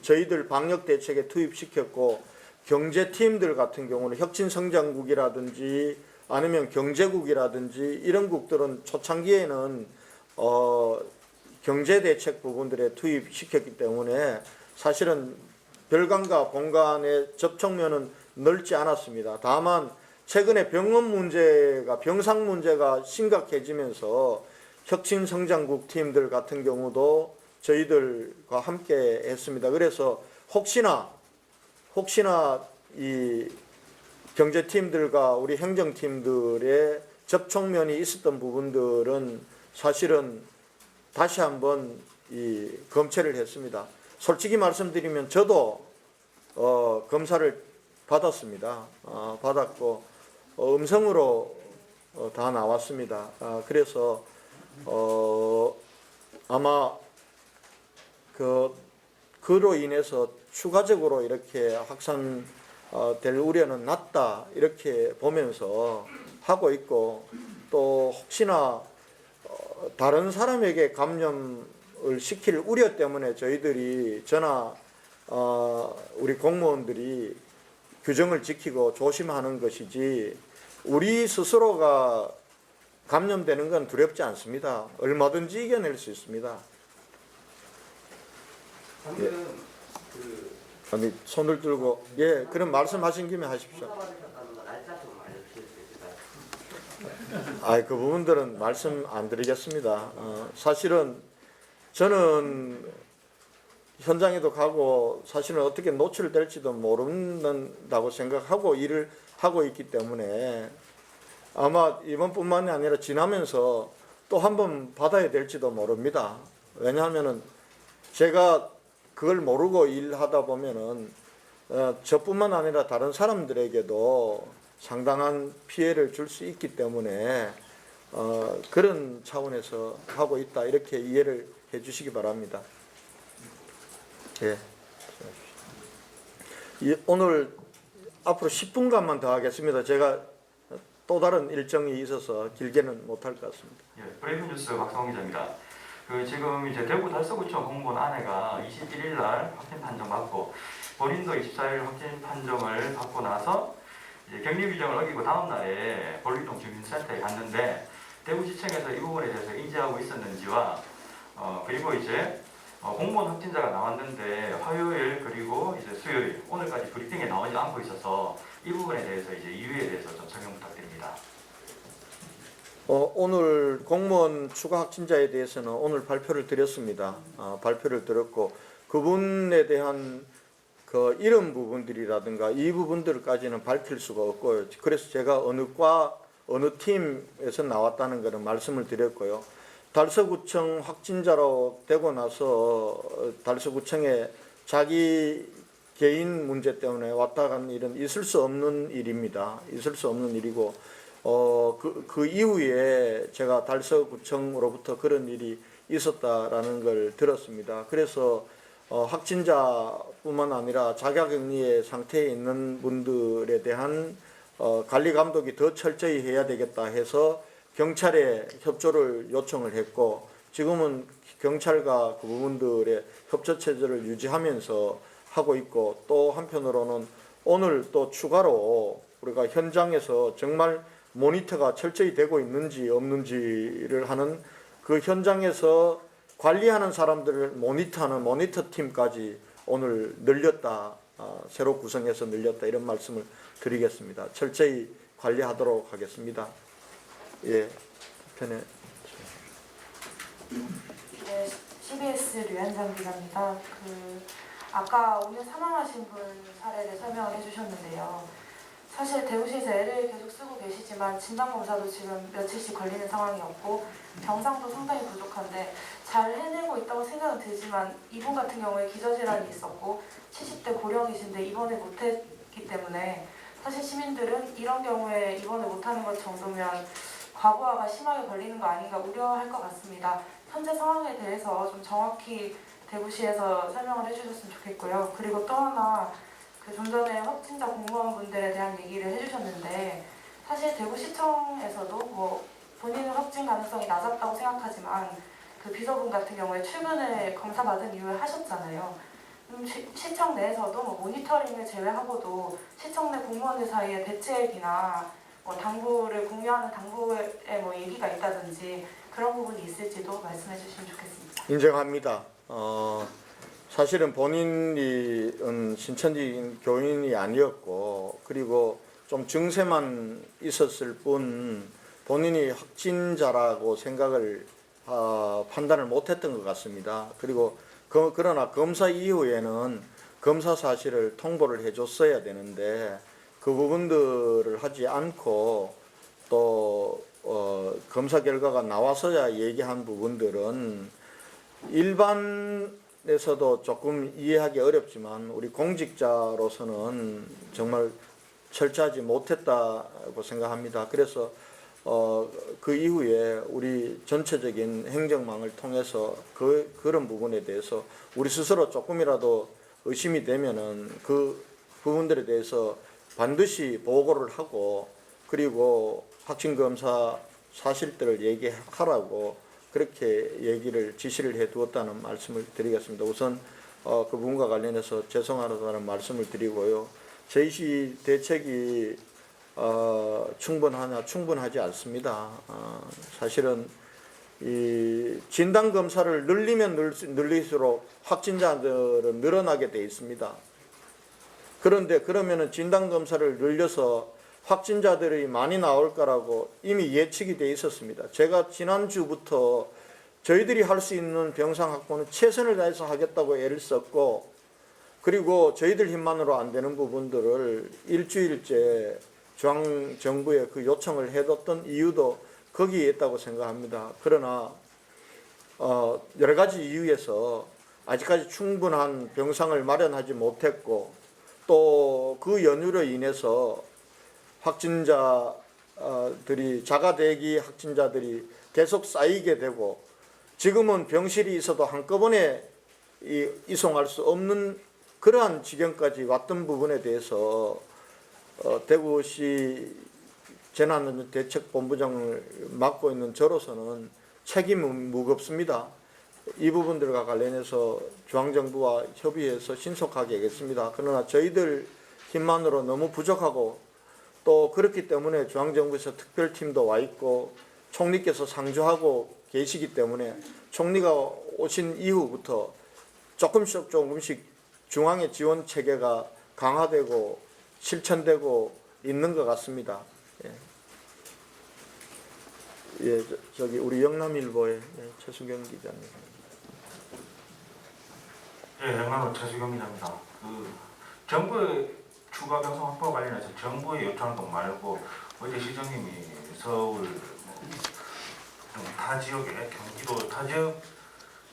저희들 방역 대책에 투입시켰고 경제팀들 같은 경우는 혁신성장국이라든지 아니면 경제국이라든지 이런 국들은 초창기에는 경제대책 부분들에 투입시켰기 때문에 사실은 별관과 본관의 접촉면은 넓지 않았습니다. 다만 최근에 병상 문제가 심각해지면서 혁신성장국 팀들 같은 경우도 저희들과 함께 했습니다. 그래서 혹시나 이 경제팀들과 우리 행정팀들의 접촉면이 있었던 부분들은 사실은 다시 한번 이 검체를 했습니다. 솔직히 말씀드리면 저도 검사를 받았습니다. 받았고 음성으로 다 나왔습니다. 그래서 아마 그로 인해서 추가적으로 이렇게 확산될 우려는 낮다 이렇게 보면서 하고 있고 또 혹시나 다른 사람에게 감염을 시킬 우려 때문에 저희들이 우리 공무원들이 규정을 지키고 조심하는 것이지 우리 스스로가 감염되는 건 두렵지 않습니다. 얼마든지 이겨낼 수 있습니다. 방금 아니 손을 들고 그럼 말씀하신 김에 하십시오. 그 부분들은 말씀 안 드리겠습니다. 사실은 저는 현장에도 가고 사실은 어떻게 노출될지도 모른다고 생각하고 일을 하고 있기 때문에 아마 이번뿐만이 아니라 지나면서 또 한 번 받아야 될지도 모릅니다. 왜냐하면은 제가 그걸 모르고 일하다 보면은 저뿐만 아니라 다른 사람들에게도 상당한 피해를 줄 수 있기 때문에 그런 차원에서 하고 있다 이렇게 이해를 해주시기 바랍니다. 오늘 앞으로 10분간만 더 하겠습니다. 제가 또 다른 일정이 있어서 길게는 못할 것 같습니다. 브레이브 뉴스 박성호 기자입니다. 지금 이제 대구 달서구청 공무원 아내가 21일 날 확진 판정 받고 본인도 24일 확진 판정을 받고 나서 이제 격리 규정을 어기고 다음 날에 볼리동 주민센터에 갔는데 대구시청에서 이 부분에 대해서 인지하고 있었는지와 그리고 이제 공무원 확진자가 나왔는데 화요일 그리고 이제 수요일 오늘까지 브리핑에 나오지 않고 있어서 이 부분에 대해서 이제 이유에 대해서 좀 설명 부탁드립니다. 오늘 공무원 추가 확진자에 대해서는 오늘 발표를 드렸습니다. 발표를 드렸고 그분에 대한 그 이름 부분들이라든가 이 부분들까지는 밝힐 수가 없고요. 그래서 제가 어느 과 어느 팀에서 나왔다는 것은 말씀을 드렸고요. 달서구청 확진자로 되고 나서 달서구청에 자기 개인 문제 때문에 왔다 간 일은 있을 수 없는 일입니다. 있을 수 없는 일이고 그 이후에 제가 달서구청으로부터 그런 일이 있었다라는 걸 들었습니다. 그래서 확진자뿐만 아니라 자가격리의 상태에 있는 분들에 대한 관리 감독이 더 철저히 해야 되겠다 해서 경찰에 협조를 요청을 했고 지금은 경찰과 그 부분들의 협조 체제를 유지하면서 하고 있고 또 한편으로는 오늘 또 추가로 우리가 현장에서 정말 모니터가 철저히 되고 있는지 없는지를 하는 그 현장에서 관리하는 사람들을 모니터하는 모니터 팀까지 오늘 늘렸다, 새로 구성해서 늘렸다 이런 말씀을 드리겠습니다. 철저히 관리하도록 하겠습니다. 편에. 네, CBS 류현정 기자입니다. 아까 오늘 사망하신 분 사례를 설명을 해주셨는데요. 사실 대구시에서 애를 계속 쓰고 계시지만 진단검사도 지금 며칠씩 걸리는 상황이었고 병상도 상당히 부족한데 잘 해내고 있다고 생각은 들지만 이분 같은 경우에 기저질환이 있었고 70대 고령이신데 입원을 못했기 때문에 사실 시민들은 이런 경우에 입원을 못하는 것 정도면 과부하가 심하게 걸리는 거 아닌가 우려할 것 같습니다. 현재 상황에 대해서 좀 정확히 대구시에서 설명을 해주셨으면 좋겠고요. 그리고 또 하나 좀 전에 확진자 공무원분들에 대한 얘기를 해주셨는데 사실 대구시청에서도 본인은 확진 가능성이 낮았다고 생각하지만 그 비서분 같은 경우에 출근을 검사받은 이후에 하셨잖아요. 시청 내에서도 모니터링을 제외하고도 시청 내 공무원들 사이에 대책이나 당부를 공유하는 당부의 얘기가 있다든지 그런 부분이 있을지도 말씀해 주시면 좋겠습니다. 인정합니다. 사실은 본인이 신천지 교인이 아니었고 그리고 좀 증세만 있었을 뿐 본인이 확진자라고 생각을 판단을 못했던 것 같습니다. 그리고 그러나 검사 이후에는 검사 사실을 통보를 해줬어야 되는데 그 부분들을 하지 않고 또 검사 결과가 나와서야 얘기한 부분들은 일반에서도 조금 이해하기 어렵지만 우리 공직자로서는 정말 철저하지 못했다고 생각합니다. 그래서 그 이후에 우리 전체적인 행정망을 통해서 그런 부분에 대해서 우리 스스로 조금이라도 의심이 되면은 그 부분들에 대해서 반드시 보고를 하고 그리고 확진검사 사실들을 얘기하라고 그렇게 얘기를 지시를 해 두었다는 말씀을 드리겠습니다. 우선 그 부분과 관련해서 죄송하다는 말씀을 드리고요. 저희 대책이 충분하냐? 충분하지 않습니다. 사실은 이 진단 검사를 늘리면 늘릴수록 확진자들은 늘어나게 돼 있습니다. 그런데 그러면은 진단 검사를 늘려서 확진자들이 많이 나올 거라고 이미 예측이 돼 있었습니다. 제가 지난주부터 저희들이 할 수 있는 병상 확보는 최선을 다해서 하겠다고 애를 썼고 그리고 저희들 힘만으로 안 되는 부분들을 일주일째 중앙정부에 그 요청을 해뒀던 이유도 거기에 있다고 생각합니다. 그러나 여러 가지 이유에서 아직까지 충분한 병상을 마련하지 못했고 또 그 연유로 인해서 확진자들이 자가대기 확진자들이 계속 쌓이게 되고 지금은 병실이 있어도 한꺼번에 이송할 수 없는 그러한 지경까지 왔던 부분에 대해서 대구시 재난대책본부장을 맡고 있는 저로서는 책임은 무겁습니다. 이 부분들과 관련해서 중앙정부와 협의해서 신속하게 하겠습니다. 그러나 저희들 힘만으로 너무 부족하고 또 그렇기 때문에 중앙정부에서 특별팀도 와 있고 총리께서 상주하고 계시기 때문에 총리가 오신 이후부터 조금씩 중앙의 지원 체계가 강화되고 실천되고 있는 것 같습니다. 저기 우리 영남일보의 최수경 기자님. 영남일보 최수경 기자입니다. 정부의 추가 병상 확보 관련해서 정부의 요청한 것 말고 어제 시장님이 서울 타 지역에 경기도 타 지역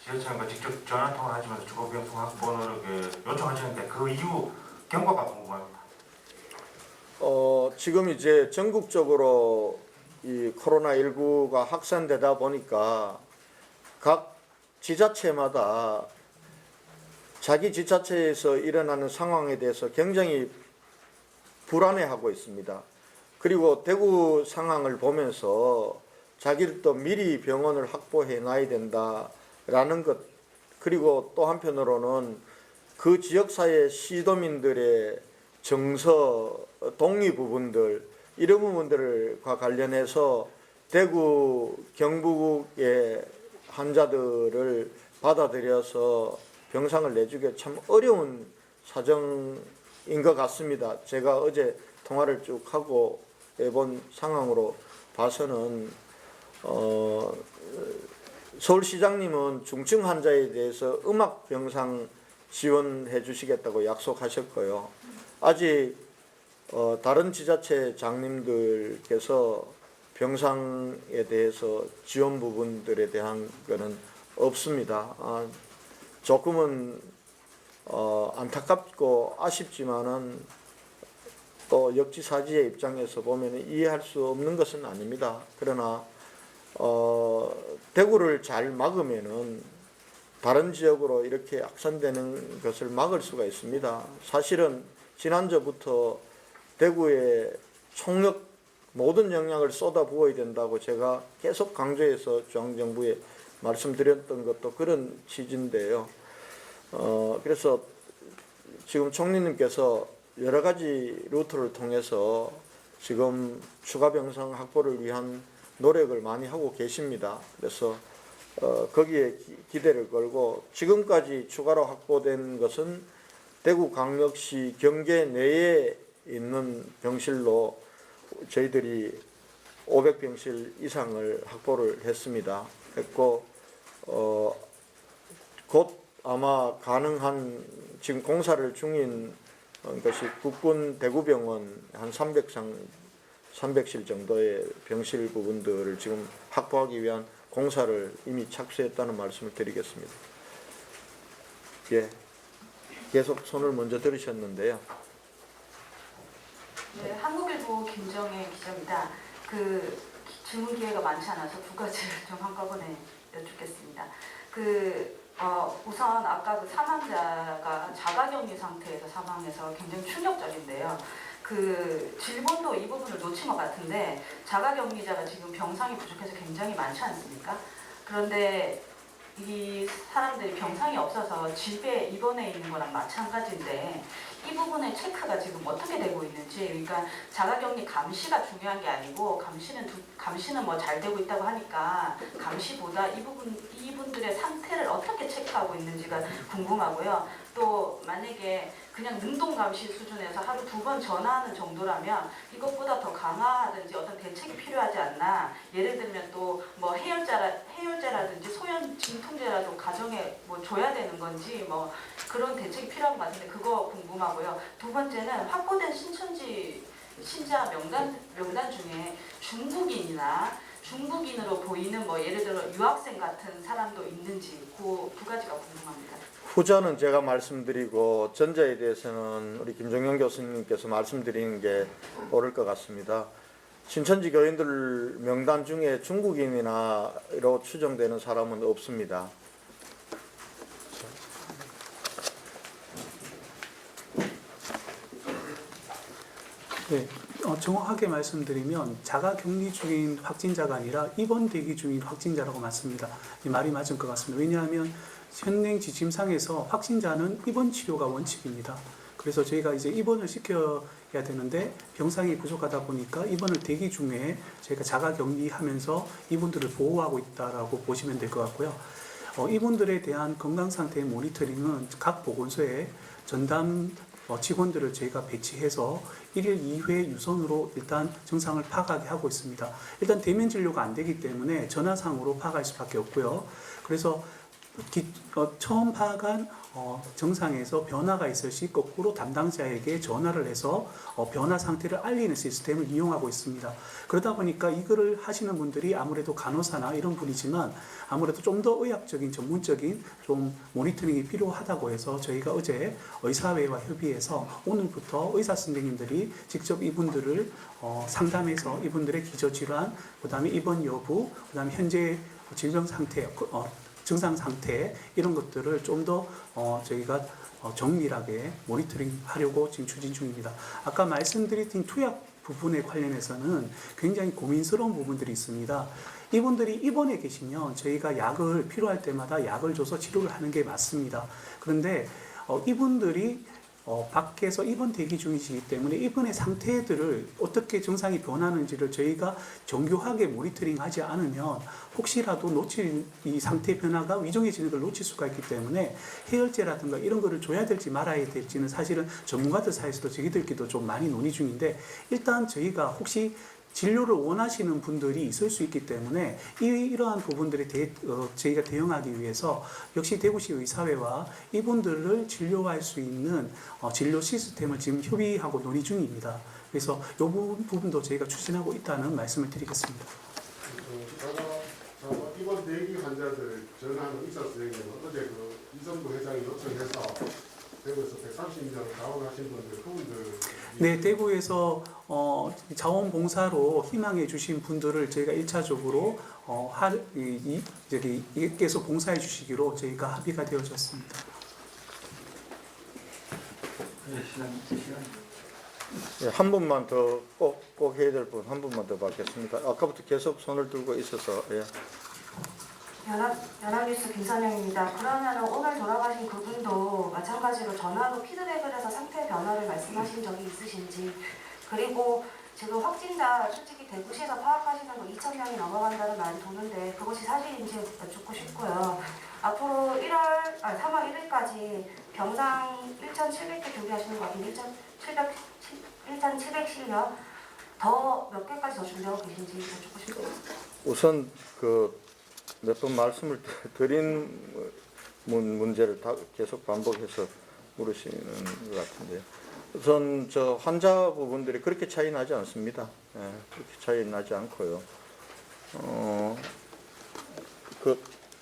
지자체장과 직접 전화 통화를 하시면서 추가 병상 확보를 요청하셨는데 그 이후 경과가 궁금합니다. 지금 이제 전국적으로 이 코로나19가 확산되다 보니까 각 지자체마다 자기 지자체에서 일어나는 상황에 대해서 굉장히 불안해하고 있습니다. 그리고 대구 상황을 보면서 자기들도 미리 병원을 확보해 놔야 된다라는 것, 그리고 또 한편으로는 그 지역사회 시도민들의 정서, 동의 부분들, 이런 부분들과 관련해서 대구 경북의 환자들을 받아들여서 병상을 내주기 참 어려운 사정인 것 같습니다. 제가 어제 통화를 쭉 하고 해본 상황으로 봐서는 서울시장님은 중증 환자에 대해서 음악 병상 지원해 주시겠다고 약속하셨고요. 아직 다른 지자체 장님들께서 병상에 대해서 지원 부분들에 대한 거는 없습니다. 조금은 안타깝고 아쉽지만은 또 역지사지의 입장에서 보면 이해할 수 없는 것은 아닙니다. 그러나 대구를 잘 막으면은 다른 지역으로 이렇게 확산되는 것을 막을 수가 있습니다. 사실은 지난주부터 대구에 총력 모든 역량을 쏟아부어야 된다고 제가 계속 강조해서 중앙정부에 말씀드렸던 것도 그런 취지인데요. 그래서 지금 총리님께서 여러 가지 루트를 통해서 지금 추가 병상 확보를 위한 노력을 많이 하고 계십니다. 그래서 거기에 기대를 걸고 지금까지 추가로 확보된 것은 대구광역시 경계 내에 있는 병실로 저희들이 500병실 이상을 확보를 했습니다. 했고 곧 아마 가능한 지금 공사를 중인 것이 국군 대구병원 한 300실 정도의 병실 부분들을 지금 확보하기 위한 공사를 이미 착수했다는 말씀을 드리겠습니다. 예, 계속 손을 먼저 들으셨는데요. 네, 한국일보 김정혜 기자입니다. 그 질문 기회가 많지 않아서 두 가지를 좀 한꺼번에 여쭙겠습니다. 우선 아까 그 사망자가 자가격리 상태에서 사망해서 굉장히 충격적인데요. 질본도 이 부분을 놓친 것 같은데 자가격리자가 지금 병상이 부족해서 굉장히 많지 않습니까? 그런데 이 사람들이 병상이 없어서 집에 입원해 있는 거랑 마찬가지인데 이 부분의 체크가 지금 어떻게 되고 있는지, 그러니까 자가격리 감시가 중요한 게 아니고 감시는 뭐 잘 되고 있다고 하니까 감시보다 이분들의 상태를 어떻게 체크하고 있는지가 궁금하고요. 또 만약에 그냥 능동 감시 수준에서 하루 2번 전화하는 정도라면 이것보다 더 강화하든지 어떤 대책이 필요하지 않나. 예를 들면 또 뭐 해열제라든지 소염 진통제라도 가정에 뭐 줘야 되는 건지 뭐 그런 대책이 필요한 것 같은데 그거 궁금하고요. 두 번째는 확보된 신자 명단 중에 중국인으로 보이는 뭐 예를 들어 유학생 같은 사람도 있는지 그 두 가지가 궁금합니다. 후자는 제가 말씀드리고 전자에 대해서는 우리 김정영 교수님께서 말씀드리는 게 옳을 것 같습니다. 신천지 교인들 명단 중에 중국인이나로 추정되는 사람은 없습니다. 네, 정확하게 말씀드리면 자가격리 중인 확진자가 아니라 입원 대기 중인 확진자라고 맞습니다. 이 말이 맞을 것 같습니다. 왜냐하면 현행 지침상에서 확진자는 입원 치료가 원칙입니다. 그래서 저희가 이제 입원을 시켜야 되는데 병상이 부족하다 보니까 입원을 대기 중에 저희가 자가격리하면서 이분들을 보호하고 있다라고 보시면 될 것 같고요. 이분들에 대한 건강 상태의 모니터링은 각 보건소에 전담 직원들을 저희가 배치해서 1일 2회 유선으로 일단 증상을 파악하게 하고 있습니다. 일단 대면 진료가 안 되기 때문에 전화상으로 파악할 수밖에 없고요. 그래서 처음 파악한 증상에서 변화가 있을 시 거꾸로 담당자에게 전화를 해서 변화 상태를 알리는 시스템을 이용하고 있습니다. 그러다 보니까 이거를 하시는 분들이 아무래도 간호사나 이런 분이지만 아무래도 좀 더 의학적인 전문적인 좀 모니터링이 필요하다고 해서 저희가 어제 의사회와 협의해서 오늘부터 의사 선생님들이 직접 이분들을 상담해서 이분들의 기저질환, 그 다음에 입원 여부, 그 다음에 현재 질병 상태, 증상 상태 이런 것들을 좀 더 저희가 정밀하게 모니터링 하려고 지금 추진 중입니다. 아까 말씀드린 투약 부분에 관련해서는 굉장히 고민스러운 부분들이 있습니다. 이분들이 입원해 계시면 저희가 약을 필요할 때마다 약을 줘서 치료를 하는 게 맞습니다. 그런데 이분들이 밖에서 입원 대기 중이시기 때문에 입원의 상태들을 어떻게 증상이 변하는지를 저희가 정교하게 모니터링하지 않으면 혹시라도 놓칠 이 상태 변화가 위중해지는 걸 놓칠 수가 있기 때문에 해열제라든가 이런 거를 줘야 될지 말아야 될지는 사실은 전문가들 사이에서도 저희들끼리도 좀 많이 논의 중인데 일단 저희가 혹시 진료를 원하시는 분들이 있을 수 있기 때문에 이러한 부분들에 저희가 대응하기 위해서 역시 대구시 의사회와 이분들을 진료할 수 있는 진료 시스템을 지금 협의하고 논의 중입니다. 그래서 이 부분도 저희가 추진하고 있다는 말씀을 드리겠습니다. 이번 대기 환자들 전화하는 의사 선생님은 어제 이성구 회장이 요청해서 대구에서 130명 자원하신 분들 그분들 네, 대구에서 자원봉사로 희망해 주신 분들을 저희가 1차적으로 이께서 봉사해 주시기로 저희가 합의가 되어졌습니다. 예, 한 분만 더 꼭 해야 될 분 한 분만 더 받겠습니다. 아까부터 계속 손을 들고 있어서 예. 연합뉴스 김선영입니다. 그러면 오늘 돌아가신 그분도 마찬가지로 전화로 피드백을 해서 상태 변화를 말씀하신 적이 있으신지, 그리고 지금 확진자 솔직히 대구시에서 파악하시는 거 2,000명이 넘어간다는 말이 도는데 그것이 사실인지 여쭙고 싶고요. 앞으로 3월 1일까지 병상 1,700개 준비하시는 것 같은데 1,700실려 더 몇 개까지 더 준비하고 계신지 여쭙고 싶고요. 우선 몇 번 말씀을 드린 문제를 다 계속 반복해서 물으시는 것 같은데요. 우선 저 환자 부분들이 그렇게 차이 나지 않습니다. 예, 그렇게 차이 나지 않고요.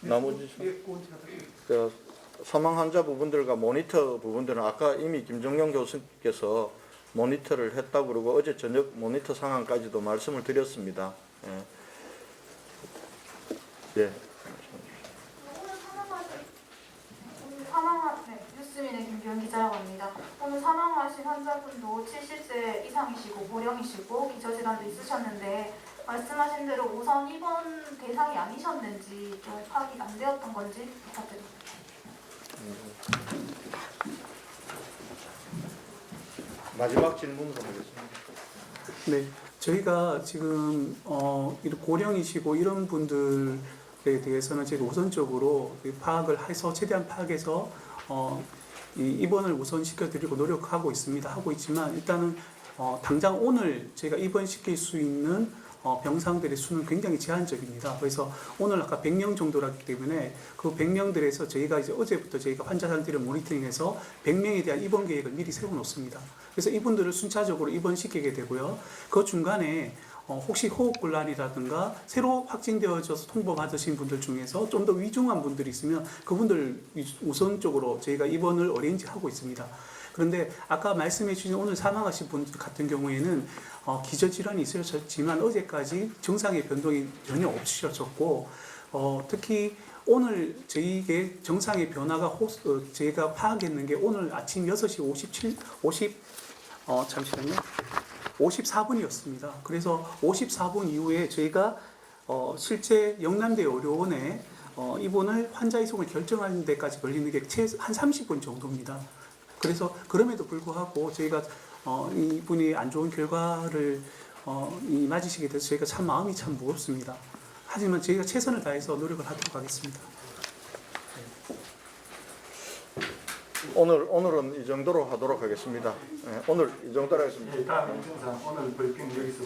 나머지 사망 환자 부분들과 모니터 부분들은 아까 이미 김정용 교수께서 모니터를 했다고 그러고 어제 저녁 모니터 상황까지도 말씀을 드렸습니다. 예. 예. 뉴스민의 김규현 기자라고 합니다. 오늘 사망하신 환자분도 70세 이상이시고 고령이시고 기저질환도 있으셨는데 말씀하신 대로 우선 입원 대상이 아니셨는지 좀 파악이 안 되었던 건지 부탁드립니다. 마지막 질문으로 하겠습니다. 네, 저희가 지금 고령이시고 이런 분들에 대해서는 제가 우선적으로 파악을 해서 최대한 파악해서 이 입원을 우선 시켜드리고 노력하고 있습니다. 하고 있지만 일단은 당장 오늘 제가 입원시킬 수 있는 병상들의 수는 굉장히 제한적입니다. 그래서 오늘 아까 100명 정도라기 때문에 그 100명들에서 저희가 이제 어제부터 저희가 환자 상태를 모니터링해서 100명에 대한 입원 계획을 미리 세워놓습니다. 그래서 이분들을 순차적으로 입원시키게 되고요. 그 중간에 혹시 호흡곤란이라든가 새로 확진되어져서 통보받으신 분들 중에서 좀 더 위중한 분들이 있으면 그분들 우선적으로 저희가 입원을 어레인지하고 있습니다. 그런데 아까 말씀해 주신 오늘 사망하신 분 같은 경우에는 기저질환이 있으셨지만 어제까지 정상의 변동이 전혀 없으셨고 특히 오늘 저희에게 정상의 변화가 저희가 파악했는 게 오늘 아침 6시 54분이었습니다. 그래서 54분 이후에 저희가 실제 영남대 의료원에 입원을 환자 이송을 결정하는 데까지 걸리는 게 한 30분 정도입니다. 그래서 그럼에도 불구하고 저희가 이분이 안 좋은 결과를 맞으시게 돼서 저희가 참 마음이 참 무겁습니다. 하지만 저희가 최선을 다해서 노력을 하도록 하겠습니다. 오늘은 이 정도로 하도록 하겠습니다. 오늘 이 정도로 하겠습니다. 다음 일정상 오늘 브리핑 여기서